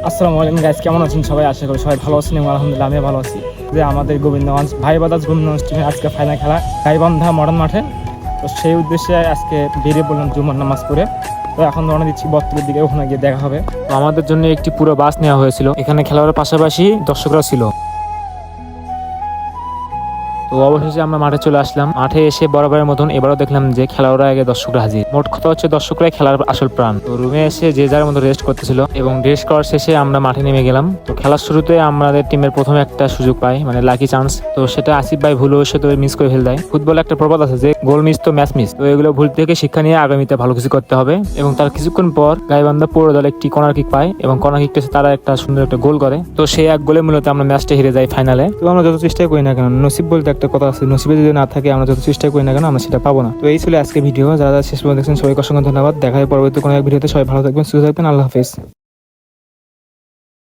আসসালামু আলাইকুম গাইস, কেমন আছেন সবাই? আশা করি সবাই ভালো আছেন এবং আলহামদুলিল্লাহ আমিও ভালো আছি। যে আমাদের গোবিন্দগঞ্জ ভাই বাদাস গোবিন্দগঞ্জ টিমে আজকে ফাইনাল খেলা গাইবান্ধা মডার্ন মাঠে। তো সেই উদ্দেশ্যে আজকে বেরিয়ে পড়লাম জুমার নামাজ পড়ে। তো এখন রওনা দিচ্ছি বত্তরের দিকে, ওখানে গিয়ে দেখা হবে। তো আমাদের জন্য একটি পুরো বাস নেওয়া হয়েছিল, এখানে খেলার পাশাপাশি দর্শকরাও ছিল। তো অবশেষে আমরা মাঠে চলে আসলাম। মাঠে এসে বরাবরের মতন এবারও দেখলাম যে খেলার আগে দর্শকরা হাজির। মোট কথা হচ্ছে দর্শকরাই খেলার আসল প্রাণ। তো রুমে এসে যে যার মতো রেস্ট করতেছিল এবং রেস্ট করার শেষে আমরা মাঠে নেমে গেলাম। তো খেলার শুরুতে আমাদের টিমের প্রথমে একটা সুযোগ পাই, মানে লাকি চান্স। তো সেটা আসিফ ভাই ভুলবশত মিস করে ফেল দেয়। ফুটবলে একটা প্রবাদ আছে যে গোল মিস তো ম্যাচ মিস। তো এগুলো ভুল থেকে শিক্ষা নিয়ে আগামীতে ভালো কিছু করতে হবে। এবং তার কিছুক্ষণ পর গাইবান্ধা পুরো দল একটি কর্নার কিক পায় এবং কর্নার কিকটা তারা একটা সুন্দর একটা গোল করে। তো সেই এক গোলে মূলত আমরা ম্যাচটা হেরে যাই ফাইনালে। তো আমরা যত চেষ্টাই করি না কেন, নসিব বলতে একটা কথা আছে, নসিবে যদি না থাকে আমরা যত চেষ্টা করি না কেন আমরা সেটা পাবো না। তো এই ছিল আজকে ভিডিও। যারা শেষ পর্যন্ত দেখছেন সবাইকে অসংখ্য ধন্যবাদ। দেখা হয় পরবর্তী কোনো এক ভিডিওতে। সবাই ভালো থাকবেন, সুস্থ থাকবেন। আল্লাহ হাফেজ।